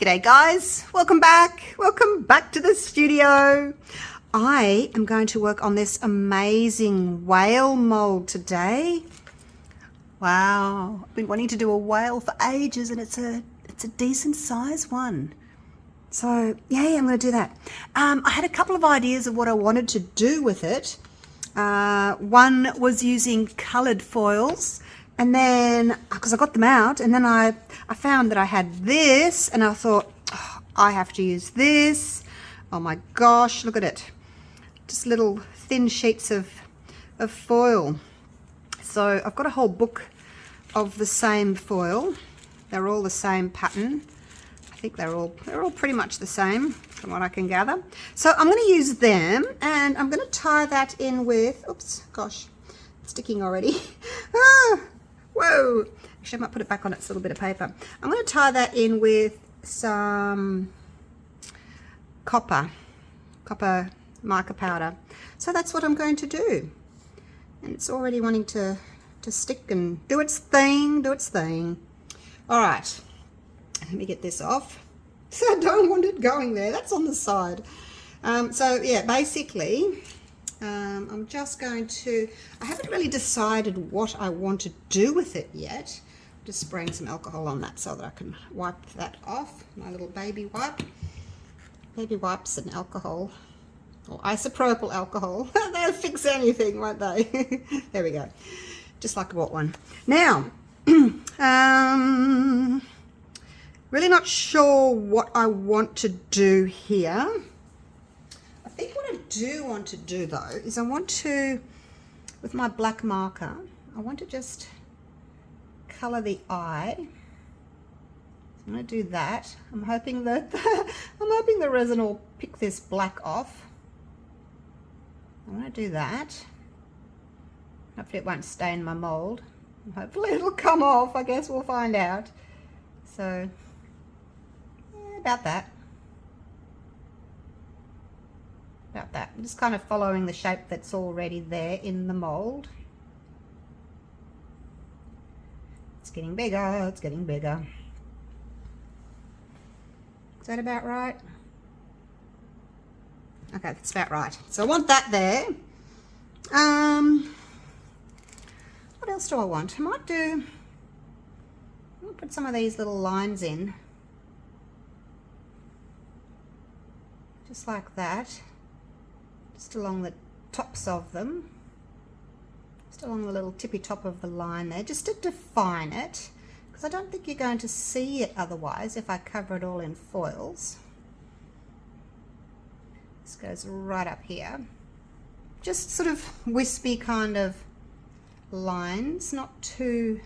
G'day guys, welcome back to the studio. I am going to work on this amazing whale mold today. Wow, I've been wanting to do a whale for ages and it's a decent size one. So yay, I'm going to do that. I had a couple of ideas of what I wanted to do with it. One was using coloured foils, and then because I got them out, and then I found that I had this, and I thought, oh, I have to use this. Oh my gosh, look at it, just little thin sheets of foil. So I've got a whole book of the same foil. They're all the same pattern. I think they're all pretty much the same from what I can gather. So I'm going to use them, and I'm going to tie that in with, oops, gosh, it's sticking already. Whoa, actually I might put it back on its little bit of paper. I'm going to tie that in with some copper mica powder. So that's what I'm going to do, and it's already wanting to stick and do its thing. All right, let me get this off. So I don't want it going there, that's on the side. So yeah, basically I'm just going to, I haven't really decided what I want to do with it yet. Just spraying some alcohol on that so that I can wipe that off. My little baby wipe. Baby wipes and alcohol, or isopropyl alcohol. They'll fix anything, won't they? There we go. Just like I bought one. Now, really not sure what I want to do here. I think what I do want to do though is I want to, with my black marker, I want to just colour the eye. So I'm going to do that. I'm hoping that the resin will pick this black off. I'm going to do that. Hopefully it won't stain my mold. Hopefully it'll come off. I guess we'll find out. So yeah, about that. I'm just kind of following the shape that's already there in the mold. It's getting bigger, it's getting bigger. Is that about right? Okay, that's about right. So I want that there. What else do I want? I might put some of these little lines in. Just like that. Just along the tops of them. Just along the little tippy top of the line there, just to define it. Because I don't think you're going to see it otherwise if I cover it all in foils. This goes right up here. Just sort of wispy kind of lines, not too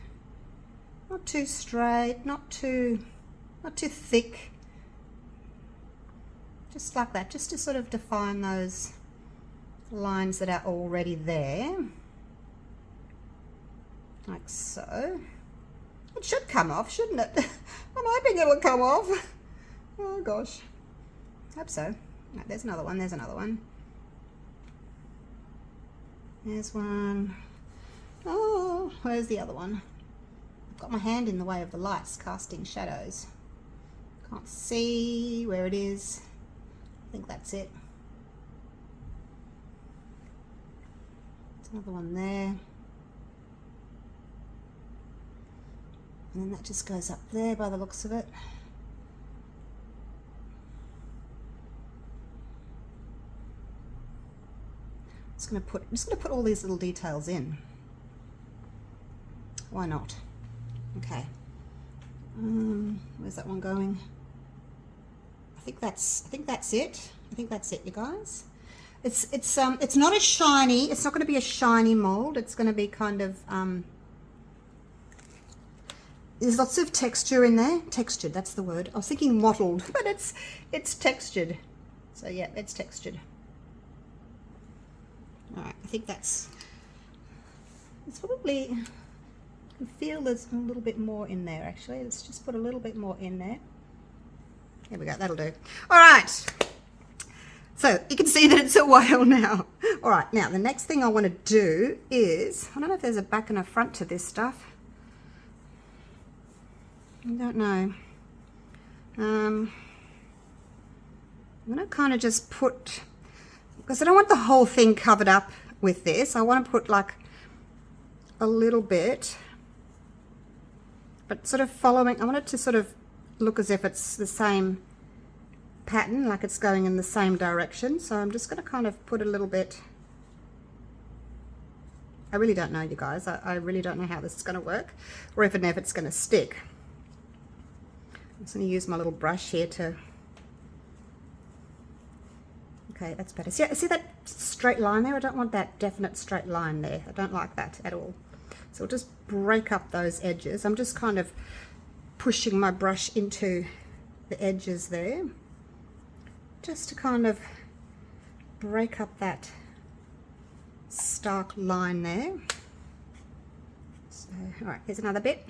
straight, not too thick. Just like that, just to sort of define those lines that are already there. Like so. It should come off, shouldn't it? I'm hoping it'll come off. Oh gosh. Hope so. Right, there's another one, there's another one. There's one. Oh, where's the other one? I've got my hand in the way of the lights casting shadows. Can't see where it is. I think that's it. There's another one there. And then that just goes up there by the looks of it. I'm just going to put all these little details in. Why not? Okay. Where's that one going? I think that's it. I think that's it, you guys. It's not a shiny. It's not going to be a shiny mold. It's going to be kind of there's lots of texture in there. Textured, that's the word. I was thinking mottled, but it's textured. So yeah, it's textured. All right, I think it's probably, I can feel there's a little bit more in there actually. Let's just put a little bit more in there. There we go, that'll do. All right, so you can see that it's a whale now. All right, now the next thing I want to do is, I don't know if there's a back and a front to this stuff. I don't know. I'm going to kind of just put, because I don't want the whole thing covered up with this. I want to put like a little bit, but sort of following, I want it to sort of look as if it's the same pattern, like it's going in the same direction. So I'm just going to kind of put a little bit. I really don't know, you guys. I really don't know how this is going to work, or if it's going to stick. I'm just going to use my little brush here to, okay, that's better. See that straight line there? I don't want that definite straight line there. I don't like that at all. So we'll just break up those edges. I'm just kind of pushing my brush into the edges there, just to kind of break up that stark line there. So, all right, here's another bit.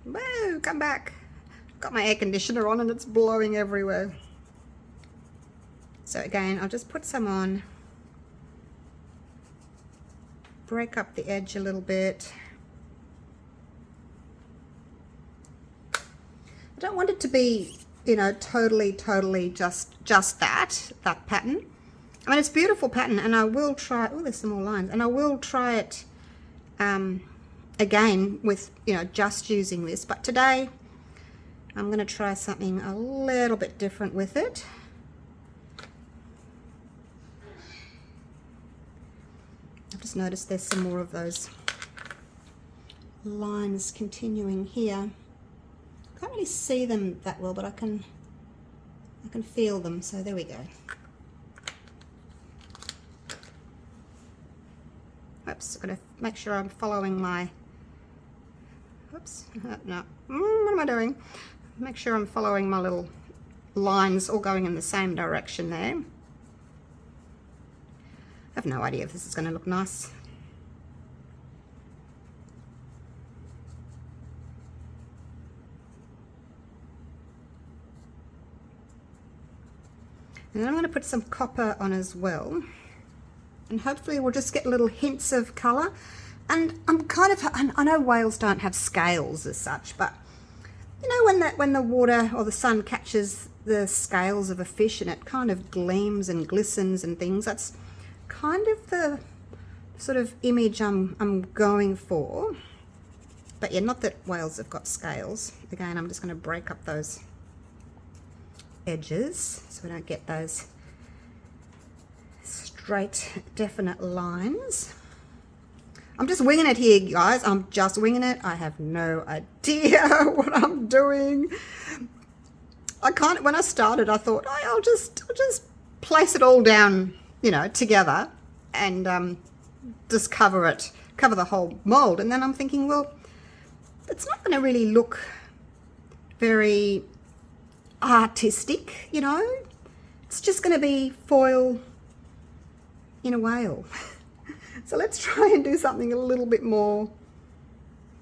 Whoa, come back. Got my air conditioner on and it's blowing everywhere. So again, I'll just put some on, break up the edge a little bit. I don't want it to be, you know, totally just that pattern. I mean, it's a beautiful pattern, and I will try, oh, there's some more lines, and I will try it again with, you know, just using this. But today I'm going to try something a little bit different with it. I've just noticed there's some more of those lines continuing here. Can't really see them that well, but I can feel them. So there we go. Oops, I'm going to make sure I'm following my, oops, no, what am I doing? Make sure I'm following my little lines all going in the same direction there. I have no idea if this is going to look nice. And then I'm going to put some copper on as well. And hopefully we'll just get little hints of colour. And I'm kind of, I know whales don't have scales as such, but you know when the water or the sun catches the scales of a fish and it kind of gleams and glistens and things, that's kind of the sort of image I'm going for. But yeah, not that whales have got scales. Again, I'm just going to break up those edges so we don't get those straight definite lines. I'm just winging it here, guys. I'm just winging it. I have no idea what I'm doing. When I started, I thought, oh, I'll just place it all down, you know, together and just cover the whole mold. And then I'm thinking, well, it's not going to really look very artistic, you know. It's just going to be foil in a whale. So let's try and do something a little bit more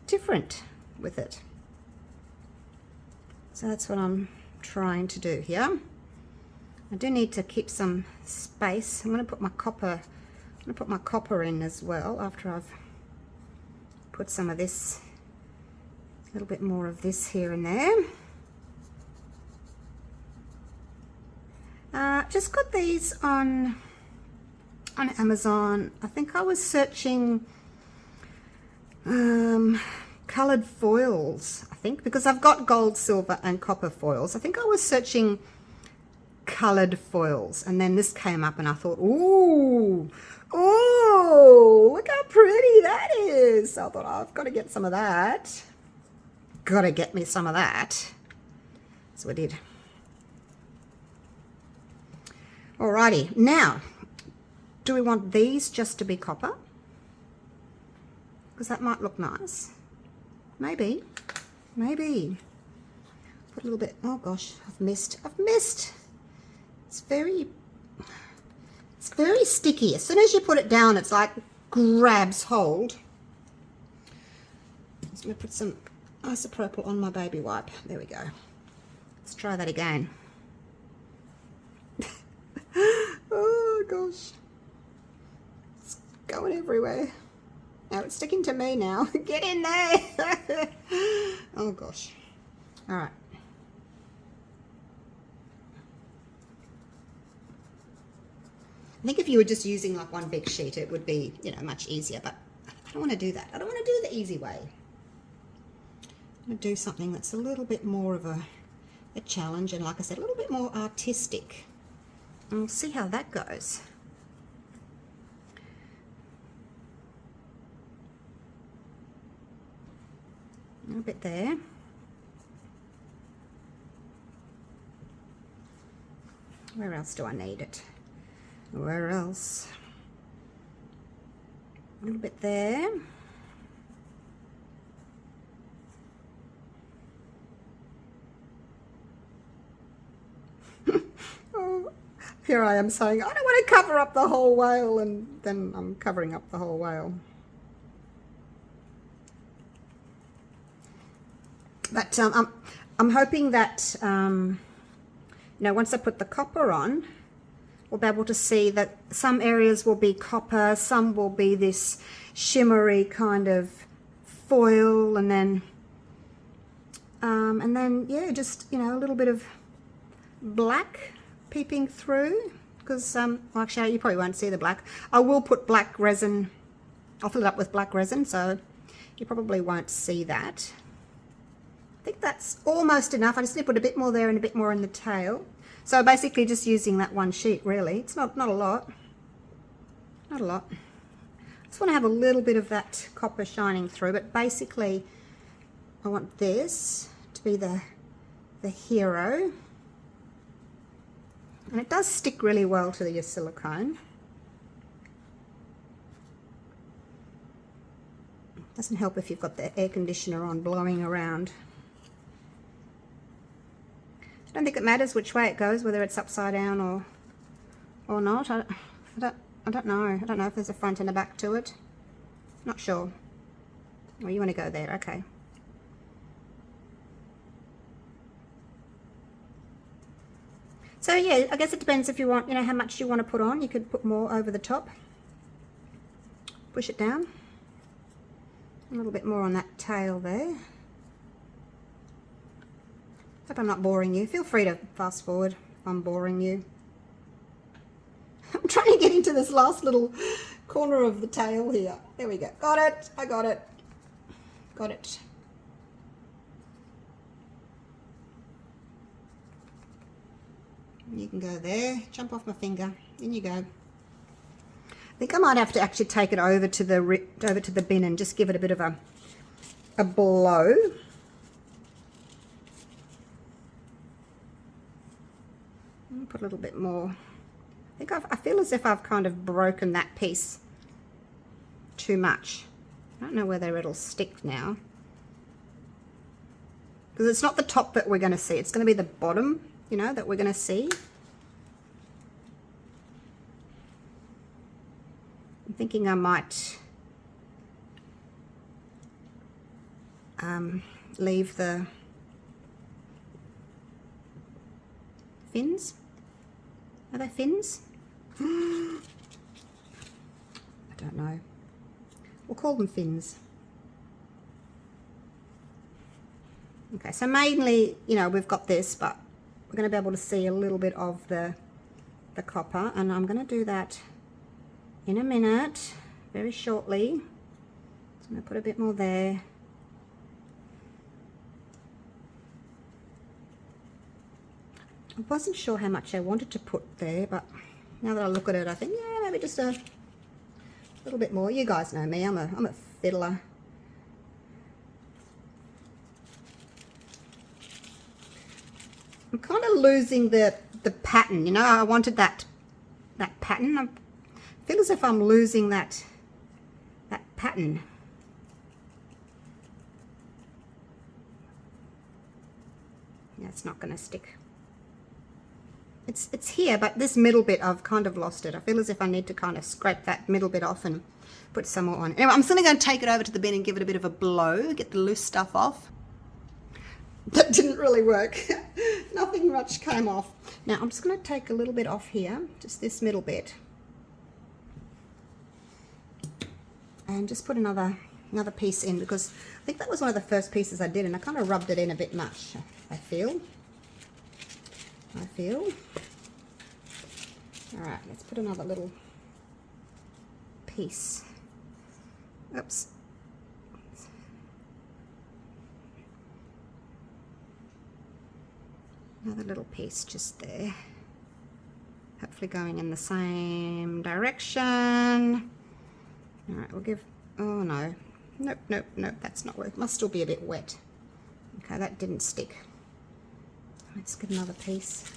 different with it. So that's what I'm trying to do here. I do need to keep some space. I'm going to put my copper in as well after I've put some of this, a little bit more of this here and there. Just got these on Amazon. I think I was searching colored foils, I think, because I've got gold, silver and copper foils. I think I was searching colored foils, and then this came up and I thought, ooh, look how pretty that is. So I thought, oh, I've got to get some of that. Got to get me some of that. So I did. Alrighty, now, do we want these just to be copper? Because that might look nice. Maybe. Put a little bit, oh gosh, I've missed. It's very sticky. As soon as you put it down, it's like grabs hold. I'm just going to put some isopropyl on my baby wipe. There we go. Let's try that again. Oh gosh, it's going everywhere. Now it's sticking to me now. Get in there. Oh gosh. All right, I think if you were just using like one big sheet, it would be, you know, much easier, but I don't want to do that. I don't want to do the easy way. I'm going to do something that's a little bit more of a challenge, and like I said, a little bit more artistic. And we'll see how that goes. A little bit there. Where else do I need it? Where else? A little bit there. Oh, here I am saying, I don't want to cover up the whole whale, and then I'm covering up the whole whale. But I'm hoping that, you know, once I put the copper on, we'll be able to see that some areas will be copper, some will be this shimmery kind of foil, and then yeah, just, you know, a little bit of black peeping through, because well, actually you probably won't see the black. I will put black resin, I'll fill it up with black resin, so you probably won't see that. I think that's almost enough. I just need to put a bit more there and a bit more in the tail. So basically just using that one sheet, really. It's not a lot. Not a lot. I just want to have a little bit of that copper shining through, but basically I want this to be the hero. And it does stick really well to the silicone. Doesn't help if you've got the air conditioner on blowing around. I don't think it matters which way it goes, whether it's upside down or not. I don't know. I don't know if there's a front and a back to it. Not sure. Oh, you want to go there? Okay. So yeah, I guess it depends if you want, you know, how much you want to put on. You could put more over the top. Push it down. A little bit more on that tail there. Hope I'm not boring you. Feel free to fast forward if I'm boring you. I'm trying to get into this last little corner of the tail here. There we go. Got it. I got it. Got it. You can go there. Jump off my finger. In you go. I think I might have to actually take it over to the bin and just give it a bit of a blow. Put a little bit more. I feel as if I've kind of broken that piece too much. I don't know whether it'll stick now, because it's not the top that we're going to see. It's going to be the bottom, you know, that we're going to see. I'm thinking I might leave the fins. Are they fins? I don't know. We'll call them fins. Okay, so mainly, you know, we've got this, but we're going to be able to see a little bit of the copper, and I'm going to do that in a minute, very shortly. So I'm going to put a bit more there. I wasn't sure how much I wanted to put there, but now that I look at it, I think, yeah, maybe just a little bit more. You guys know me, I'm a fiddler. I'm kind of losing the pattern, you know. I wanted that pattern. I feel as if I'm losing that pattern. Yeah, it's not going to stick. It's here, but this middle bit, I've kind of lost it. I feel as if I need to kind of scrape that middle bit off and put some more on. Anyway, I'm still going to take it over to the bin and give it a bit of a blow, get the loose stuff off. That didn't really work. Nothing much came off. Now I'm just going to take a little bit off here, just this middle bit, and just put another piece in, because I think that was one of the first pieces I did, and I kind of rubbed it in a bit much. I feel. Alright, let's put another little piece. Oops. Another little piece just there. Hopefully going in the same direction. Alright, we'll give, oh no. Nope, nope, nope, that's not working. Must still be a bit wet. Okay, that didn't stick. Let's get another piece.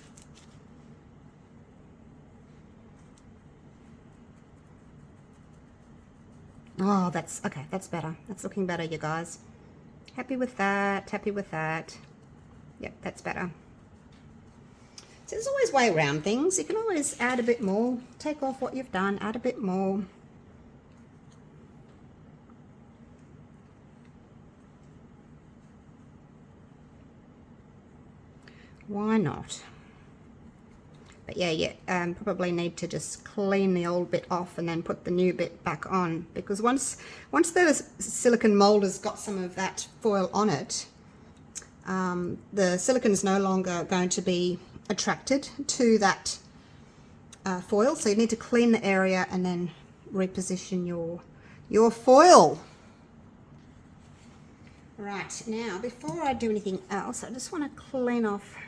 Oh, that's, okay, that's better. That's looking better, you guys. Happy with that, happy with that. Yep, that's better. So there's always a way around things. You can always add a bit more, take off what you've done, add a bit more. Why not? But yeah, probably need to just clean the old bit off and then put the new bit back on, because once the silicone mold has got some of that foil on it, the silicone is no longer going to be attracted to that foil. So you need to clean the area and then reposition your foil. Right, now before I do anything else, I just want to clean off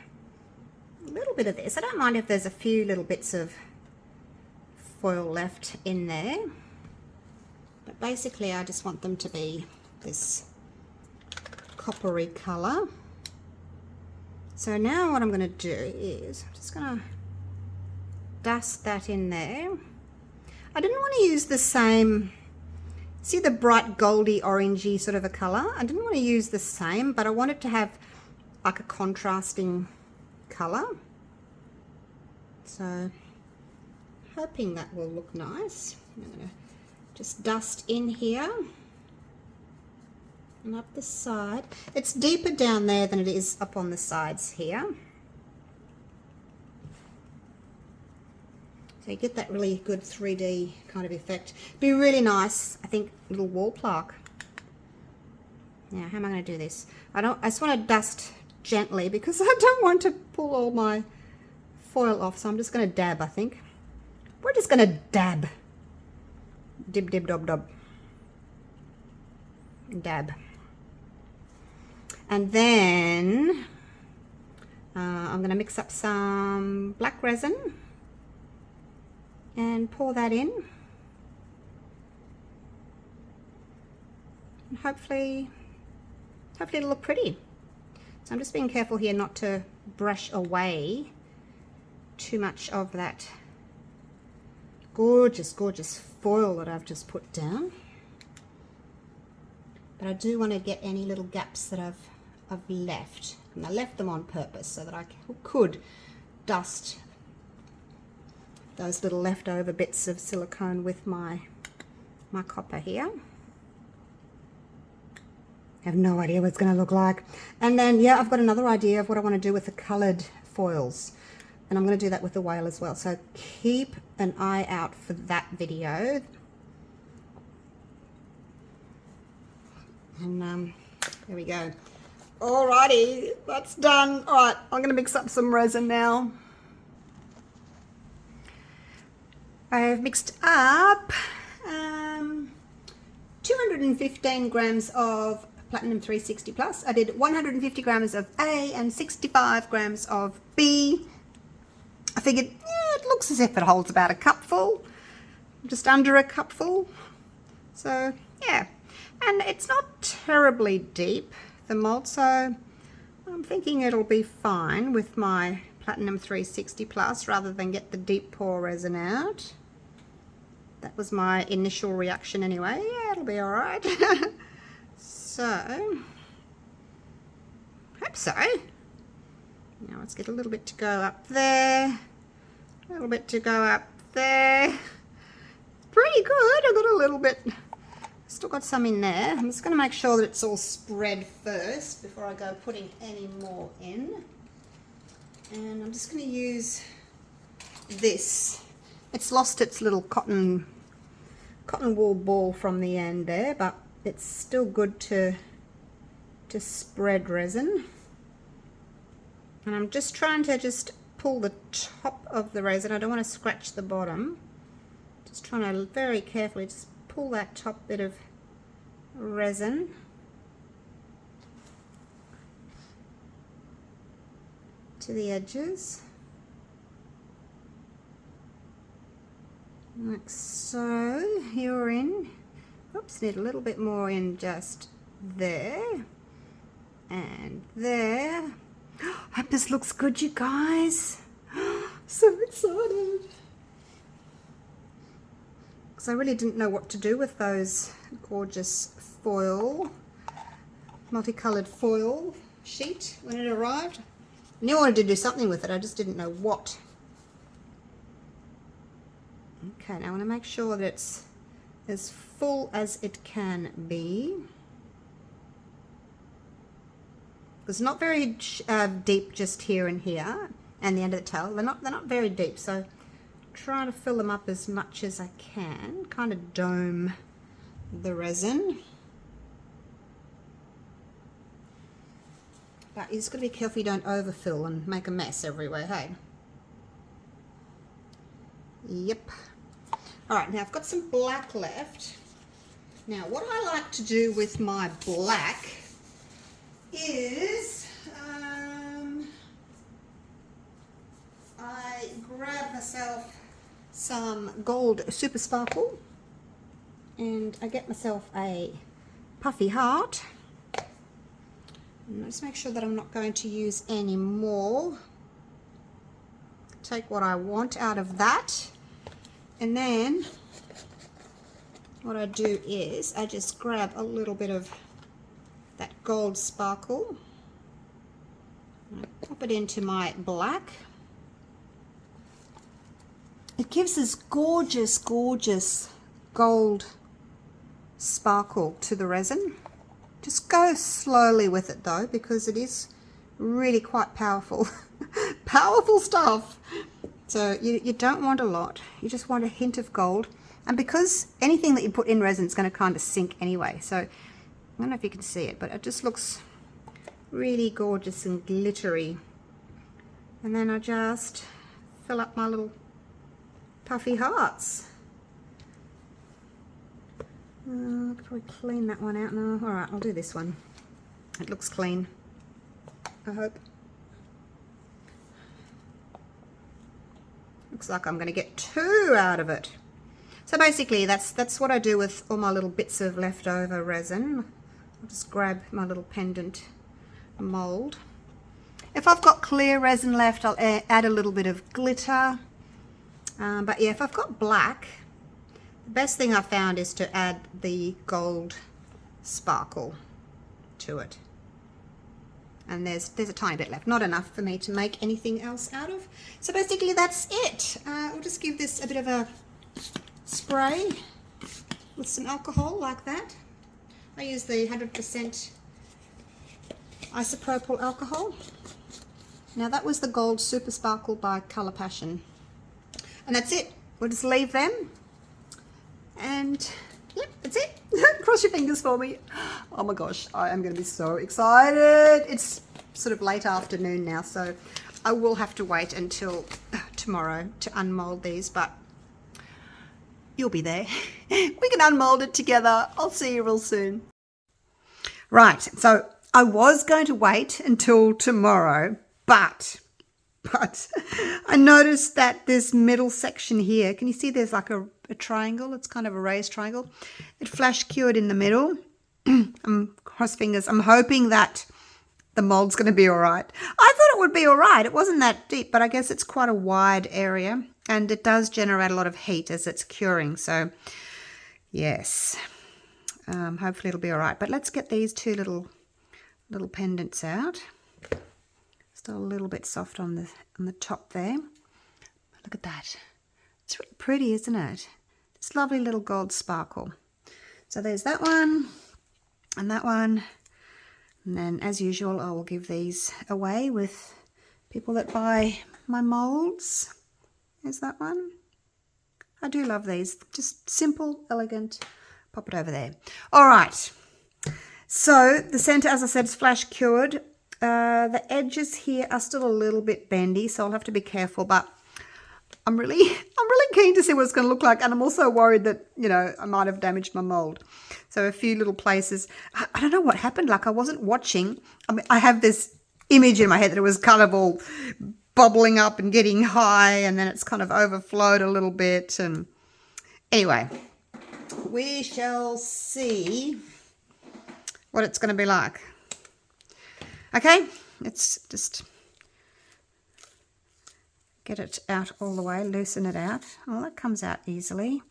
a little bit of this. I don't mind if there's a few little bits of foil left in there, but basically I just want them to be this coppery color. So now what I'm going to do is I'm just going to dust that in there. I didn't want to use the same, see the bright goldy orangey sort of a color. I didn't want to use the same, but I wanted to have like a contrasting color. So hoping that will look nice. I'm going to just dust in here and up the side. It's deeper down there than it is up on the sides here. So you get that really good 3D kind of effect. Be really nice, I think, little wall plaque. Now, how am I going to do this? I just want to dust gently because I don't want to pull all my foil off. So I'm just going to dab, I think. We're just going to dab. Dib, dib, dob, dob. Dab. And then I'm going to mix up some black resin and pour that in. And hopefully it'll look pretty. So I'm just being careful here not to brush away too much of that gorgeous, gorgeous foil that I've just put down. But I do want to get any little gaps that I've left. And I left them on purpose so that I could dust those little leftover bits of silicone with my copper here. I have no idea what it's going to look like. And then, yeah, I've got another idea of what I want to do with the coloured foils. And I'm going to do that with the whale as well. So keep an eye out for that video. And there we go. Alrighty, that's done. Alright, I'm going to mix up some resin now. I've mixed up 215 grams of Platinum 360 Plus. I did 150 grams of A and 65 grams of B. I figured, yeah, it looks as if it holds about a cupful, just under a cupful. So, yeah. And it's not terribly deep, the mold, so I'm thinking it'll be fine with my Platinum 360 Plus rather than get the deep pour resin out. That was my initial reaction anyway. Yeah, it'll be alright. So, hope so. Now let's get a little bit to go up there. A little bit to go up there. Pretty good. I got a little bit. Still got some in there. I'm just going to make sure that it's all spread first before I go putting any more in. And I'm just going to use this. It's lost its little cotton wool ball from the end there, but it's still good to spread resin. And I'm just trying to just pull the top of the resin. I don't want to scratch the bottom. Just trying to very carefully just pull that top bit of resin. To the edges. Like so. You're in. Oops, need a little bit more in just there. And there. I hope this looks good, you guys. So excited. Because I really didn't know what to do with those gorgeous foil, multicolored foil sheet when it arrived. I knew I wanted to do something with it, I just didn't know what. Okay, now I want to make sure that it's as full as it can be. It's not very deep just here and here, and the end of the tail. They're not very deep, so try to fill them up as much as I can. Kind of dome the resin. But you just got to be careful you don't overfill and make a mess everywhere, hey? Yep. Alright, now I've got some black left. Now what I like to do with my black is I grab myself some gold super sparkle and I get myself a puffy heart. And let's make sure that I'm not going to use any more. Take what I want out of that, and then what I do is I just grab a little bit of that gold sparkle and I pop it into my black. It gives this gorgeous, gorgeous gold sparkle to the resin. Just go slowly with it though, because it is really quite powerful. Powerful stuff. So you don't want a lot. You just want a hint of gold. And because anything that you put in resin is going to kind of sink anyway. So I don't know if you can see it, but it just looks really gorgeous and glittery. And then I just fill up my little puffy hearts. I could probably clean that one out now. Alright, I'll do this one. It looks clean, I hope. Looks like I'm going to get 2 out of it. So basically that's what I do with all my little bits of leftover resin. I'll just grab my little pendant mold. If I've got clear resin left, I'll add a little bit of glitter. But yeah, if I've got black, the best thing I've found is to add the gold sparkle to it. And there's a tiny bit left, not enough for me to make anything else out of. So basically that's it. We'll just give this a bit of a spray with some alcohol like that. I use the 100% isopropyl alcohol. Now that was the gold super sparkle by Colour Passion. And that's it. We'll just leave them. And yep, that's it. Cross your fingers for me. Oh my gosh, I am going to be so excited. It's sort of late afternoon now, so I will have to wait until tomorrow to unmold these, but you'll be there. We can unmold it together. I'll see you real soon. Right, so I was going to wait until tomorrow, but I noticed that this middle section here, can you see there's like a triangle? It's kind of a raised triangle. It flash cured in the middle. Cross fingers. I'm hoping that the mold's going to be all right. I thought it would be all right. It wasn't that deep, but I guess it's quite a wide area and it does generate a lot of heat as it's curing. So yes, hopefully it'll be all right. But let's get these 2 little pendants out. Still a little bit soft on the top there. Look at that. It's really pretty, isn't it? This lovely little gold sparkle. So there's that one and that one. And then as usual, I will give these away with people that buy my molds. There's that one. I do love these. Just simple, elegant. Pop it over there. All right. So the center, as I said, is flash cured. The edges here are still a little bit bendy, so I'll have to be careful, but I'm really keen to see what it's going to look like, and I'm also worried that, you know, I might have damaged my mold. So a few little places. I don't know what happened. Like, I wasn't watching. I mean, I have this image in my head that it was kind of all bubbling up and getting high, and then it's kind of overflowed a little bit. And anyway, we shall see what it's going to be like. Okay, let's just get it out all the way, loosen it out. Oh, that comes out easily.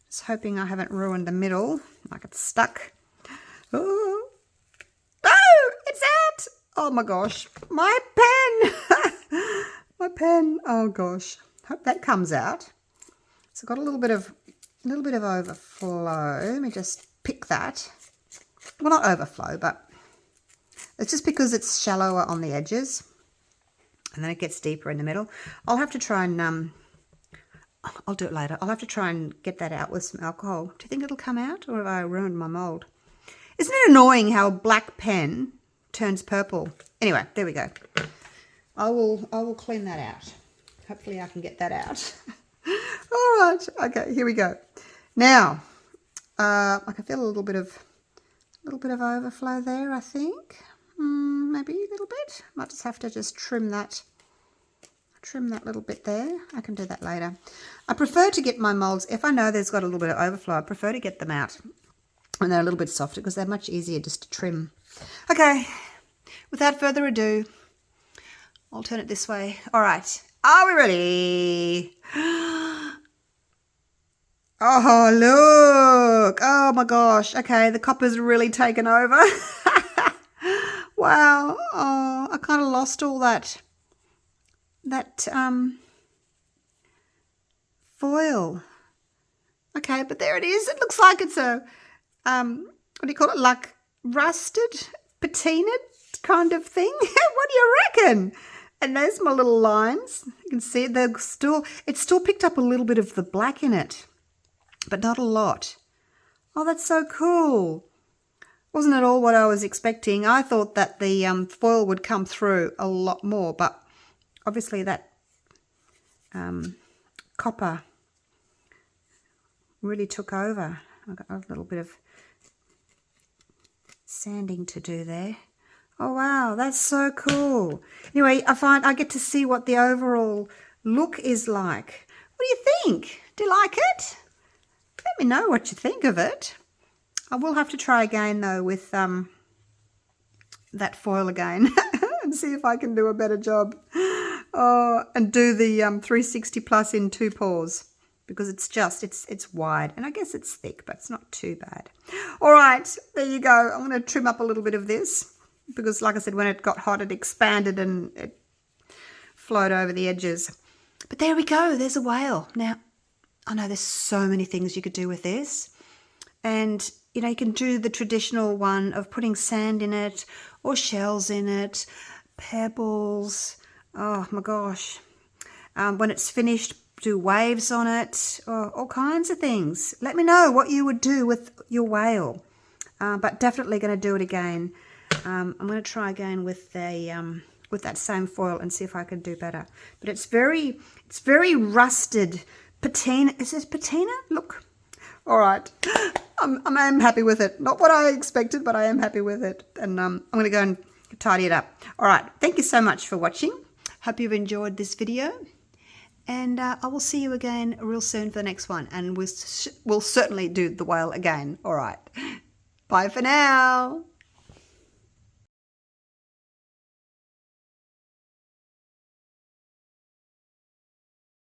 Just hoping I haven't ruined the middle, like it's stuck. Oh, no, it's out. Oh my gosh, my pen. My pen, oh gosh. Hope that comes out. So I've got a little bit of overflow. Let me just pick that. Well, not overflow, but it's just because it's shallower on the edges. And then it gets deeper in the middle. I'll have to try and, I'll do it later. I'll have to try and get that out with some alcohol. Do you think it'll come out, or have I ruined my mold? Isn't it annoying how a black pen turns purple? Anyway, there we go. I will clean that out. Hopefully I can get that out. All right. Okay, here we go. Now, I can feel a little bit of overflow there, I think. Maybe a little bit. Might just have to trim that little bit there. I can do that later. I prefer to get my molds, if I know there's got a little bit of overflow, I prefer to get them out when they're a little bit softer, because they're much easier just to trim. Okay, without further ado, I'll turn it this way. All right, are we ready? Oh, look. Oh my gosh. Okay, the copper's really taken over. Wow. Oh, I kind of lost all that foil. Okay, but there it is. It looks like it's a, what do you call it? Like rusted, patinaed kind of thing. What do you reckon? And there's my little lines. You can see it's still picked up a little bit of the black in it, but not a lot. Oh, that's so cool. Wasn't at all what I was expecting. I thought that the foil would come through a lot more, but obviously that copper really took over. I've got a little bit of sanding to do there. Oh, wow, that's so cool. Anyway, I get to see what the overall look is like. What do you think? Do you like it? Let me know what you think of it. I will have to try again, though, with that foil again and see if I can do a better job. Oh, and do the 360 plus in 2 pours, because it's wide, and I guess it's thick, but it's not too bad. All right, there you go. I'm going to trim up a little bit of this because, like I said, when it got hot, it expanded and it flowed over the edges. But there we go. There's a whale. Now, I know there's so many things you could do with this. And, you know, you can do the traditional one of putting sand in it or shells in it, pebbles. Oh, my gosh. When it's finished, do waves on it, all kinds of things. Let me know what you would do with your whale. But definitely going to do it again. I'm going to try again with that same foil and see if I can do better. But it's very rusted. Patina. Is this patina? Look. All right. I am happy with it. Not what I expected, but I am happy with it. And I'm going to go and tidy it up. All right. Thank you so much for watching. Hope you've enjoyed this video. And I will see you again real soon for the next one. And we'll certainly do the whale again. All right. Bye for now.